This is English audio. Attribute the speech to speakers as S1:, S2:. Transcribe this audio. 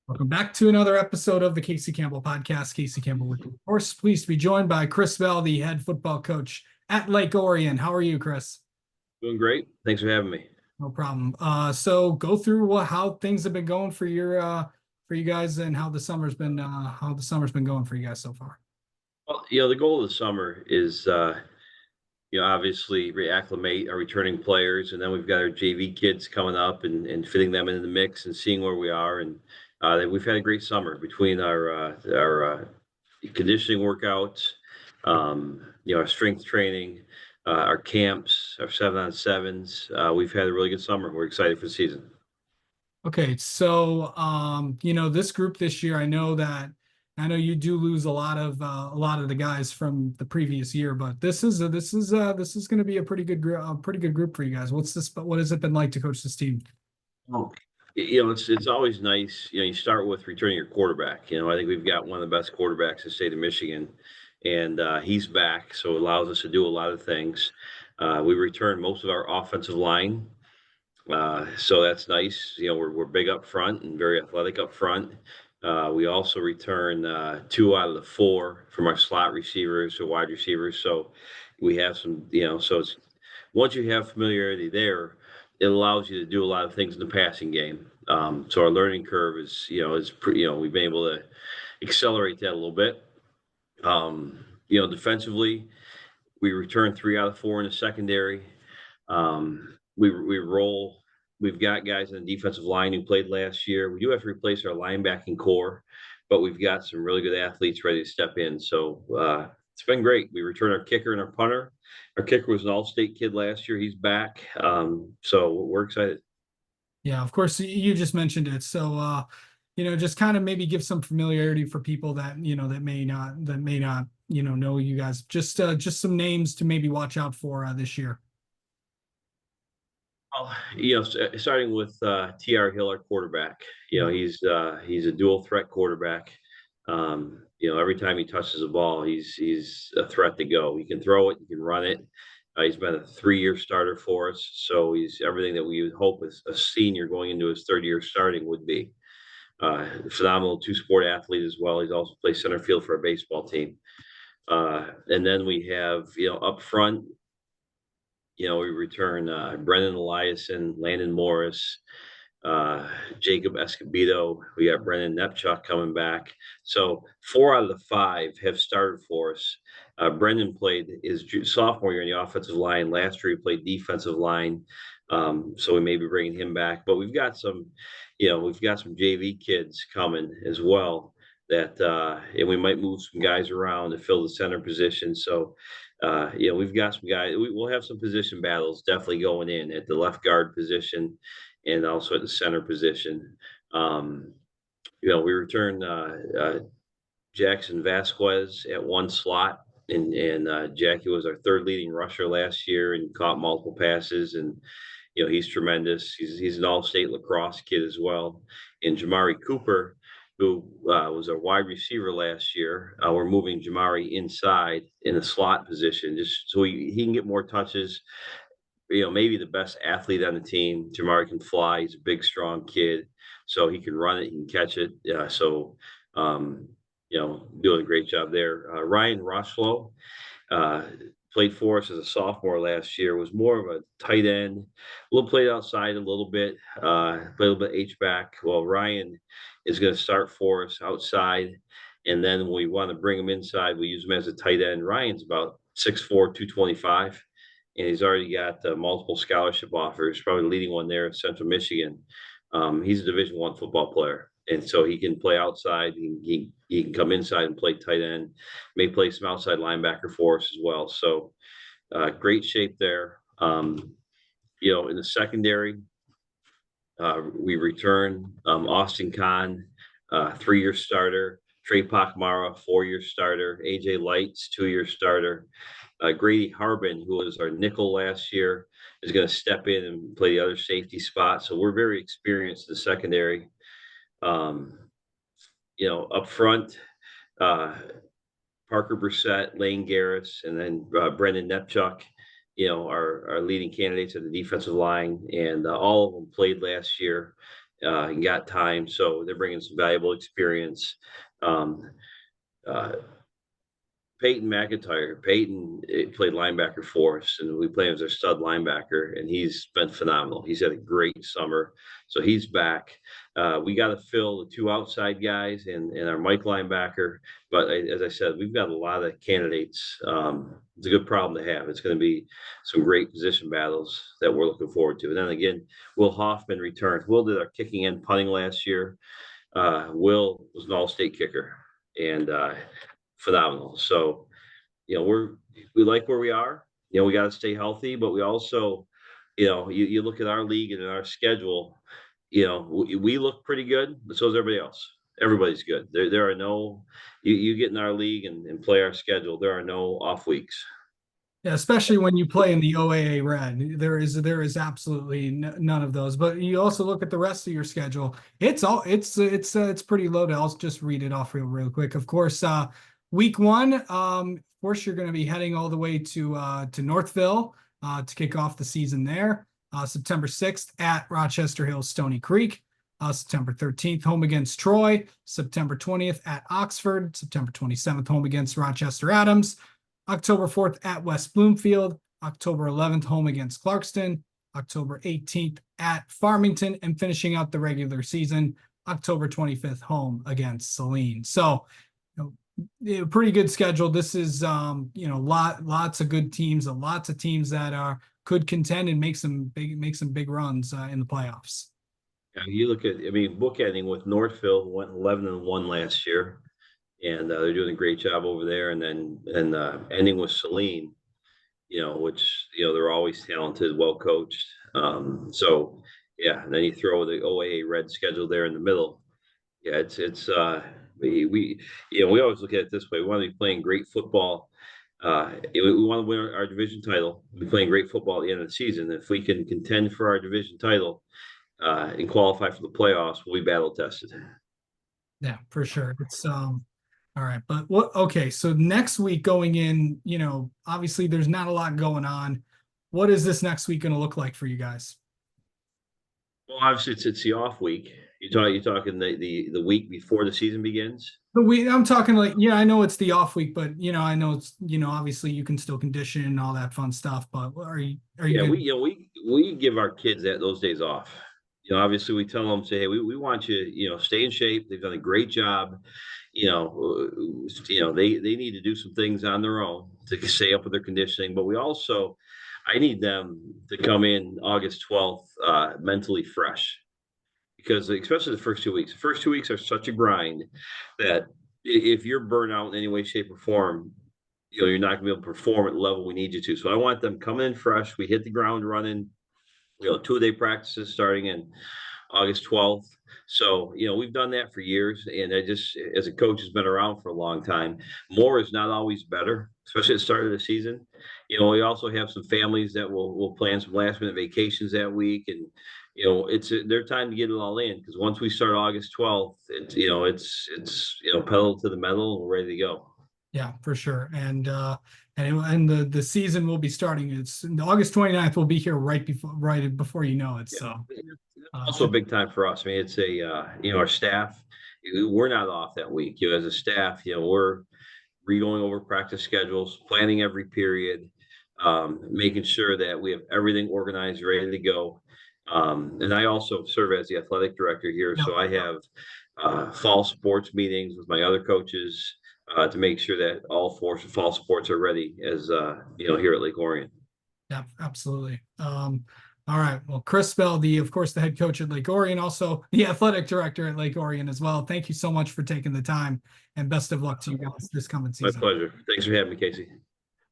S1: Welcome back to another episode of the Casey Campbell podcast. Casey Campbell with you. Of course, pleased to be joined by Chris Bell, the head football coach at Lake Orion. How are you, Chris?
S2: Doing great. Thanks for having me.
S1: No problem. So go through how things have been going for you guys and how the summer's been going for you guys so far.
S2: Well, the goal of the summer is, obviously reacclimate our returning players, and then we've got our JV kids coming up and fitting them into the mix and seeing where we are. And we've had a great summer between our conditioning workouts, our strength training, our camps, our 7-on-7s. We've had a really good summer. We're excited for the season.
S1: Okay, so this group this year, I know you do lose a lot of the guys from the previous year, but this is going to be a pretty good group for you guys. What has it been like to coach this team?
S2: Oh, it's always nice. You start with returning your quarterback. I think we've got one of the best quarterbacks in the state of Michigan, and he's back, so it allows us to do a lot of things. We return most of our offensive line. So that's nice. We're big up front and very athletic up front. We also return 2 out of the 4 from our slot receivers or wide receivers. So we have some, so it's once you have familiarity there, it allows you to do a lot of things in the passing game. So our learning curve we've been able to accelerate that a little bit. Defensively, we return 3 out of 4 in the secondary. We roll. We've got guys on the defensive line who played last year. We do have to replace our linebacking core, but we've got some really good athletes ready to step in. So it's been great. We return our kicker and our punter. Our kicker was an all-state kid last year. He's back. So we're excited.
S1: Yeah, of course, you just mentioned it. So just kind of maybe give some familiarity for people that that may not know you guys. Just some names to maybe watch out for this year.
S2: Well, starting with T.R. Hill, our quarterback. He's a dual threat quarterback. Every time he touches the ball, he's a threat to go. He can throw it, he can run it. He's been a 3-year starter for us, so he's everything that we would hope as a senior going into his 3rd year starting would be. Phenomenal 2-sport athlete as well. He's also played center field for our baseball team. And then we have, up front, we return Brennan Eliason, Landon Morris, Jacob Escobedo. We got Brennan Nepchuk coming back. So 4 out of the 5 have started for us. Brendan played his sophomore year in the offensive line. Last year he played defensive line. So we may be bringing him back. But we've got some JV kids coming as well and we might move some guys around to fill the center position. So we've got some guys. We'll have some position battles definitely going in at the left guard position and also at the center position. We return Jackson Vasquez at 1 slot, and Jackie was our 3rd leading rusher last year and caught multiple passes. And he's tremendous. He's an all-state lacrosse kid as well. And Jamari Cooper, who was a wide receiver last year. We're moving Jamari inside in the slot position just so he can get more touches. Maybe the best athlete on the team. Jamari can fly. He's a big, strong kid, so he can run it, he can catch it. Doing a great job there. Ryan Roshlow played for us as a sophomore last year, was more of a tight end, played outside a little bit, played a little bit H-back. Well, Ryan is going to start for us outside, and then when we want to bring him inside, we use him as a tight end. Ryan's about 6'4", 225, and he's already got multiple scholarship offers, probably the leading one there in Central Michigan. He's a Division I football player, and so he can play outside. He can come inside and play tight end, may play some outside linebacker for us as well. So great shape there. In the secondary, we return Austin Kahn, 3-year starter, Trey Pakmara, 4-year starter, AJ Lights, 2-year starter. Grady Harbin, who was our nickel last year, is going to step in and play the other safety spot. So we're very experienced in the secondary. Up front, Parker Brissett, Lane Garris, and then Brendan Nepchuk, our leading candidates at the defensive line. And all of them played last year and got time, so they're bringing some valuable experience. Um, uh, Peyton McIntyre. Peyton played linebacker for us, and we play him as our stud linebacker, and he's been phenomenal. He's had a great summer, so he's back. We got to fill the two outside guys and our Mike linebacker, but as I said, we've got a lot of candidates. It's a good problem to have. It's going to be some great position battles that we're looking forward to. And then again, Will Hoffman returned. Will did our kicking and punting last year. Will was an all-state kicker and phenomenal. So, we like where we are. We got to stay healthy, but we also, you look at our league and our schedule. We look pretty good, but so is everybody else. Everybody's good. There are no, you get in our league and play our schedule. There are no off weeks.
S1: Yeah, especially when you play in the OAA Red, there is absolutely none of those. But you also look at the rest of your schedule. It's pretty loaded. I'll just read it off real quick. Of course, week one, of course, you're going to be heading all the way to Northville to kick off the season there. September 6th at Rochester Hills Stony Creek. September 13th, home against Troy. September 20th at Oxford. September 27th, home against Rochester Adams. October 4th at West Bloomfield, October 11th home against Clarkston, October 18th at Farmington, and finishing out the regular season, October 25th home against Saline. So, pretty good schedule. This is, lots of good teams, lots of teams that could contend and make some big runs in the playoffs.
S2: Yeah, you look at, bookending with Northville, who went 11-1 last year. And they're doing a great job over there. And then ending with Saline, which they're always talented, well coached. So yeah, and then you throw the OAA Red schedule there in the middle. Yeah, we always look at it this way. We want to be playing great football. We want to win our division title. We're playing great football at the end of the season. If we can contend for our division title and qualify for the playoffs, we'll be battle tested.
S1: Yeah, for sure. It's all right, but okay, so next week going in, obviously there's not a lot going on. What is this next week going to look like for you guys?
S2: Well, obviously it's the off week. You're talking the week before the season begins.
S1: I'm talking like, yeah, I know it's the off week, but I know it's, obviously you can still condition and all that fun stuff, but are you
S2: Yeah,
S1: good?
S2: we give our kids those days off. Obviously we tell them, say, hey, we want you, stay in shape. They've done a great job. They need to do some things on their own to stay up with their conditioning. But I need them to come in August 12th mentally fresh, because especially the first 2 weeks. The first 2 weeks are such a grind that if you're burnt out in any way, shape, or form, you're not going to be able to perform at the level we need you to. So I want them coming in fresh. We hit the ground running. 2-day practices starting in August 12th. So, we've done that for years. And I just, as a coach who's been around for a long time, more is not always better, especially at the start of the season. We also have some families that will plan some last minute vacations that week. And, it's their time to get it all in, because once we start August 12th, it's pedal to the metal and we're ready to go.
S1: Yeah, for sure. And the season will be starting. It's August 29th. We'll be here right before it.
S2: Yeah.
S1: So
S2: Also a big time for us. It's our staff, we're not off that week. As a staff, we're re-going over practice schedules, planning every period, making sure that we have everything organized, ready to go. And I also serve as the athletic director here.
S1: yeah.
S2: So I have fall sports meetings with my other coaches to make sure that all four fall sports are ready as, here at Lake Orion.
S1: Yeah, absolutely. All right. Well, Chris Bell, of course, the head coach at Lake Orion, also the athletic director at Lake Orion as well. Thank you so much for taking the time, and best of luck to you guys this coming season.
S2: My pleasure. Thanks for having me, Casey.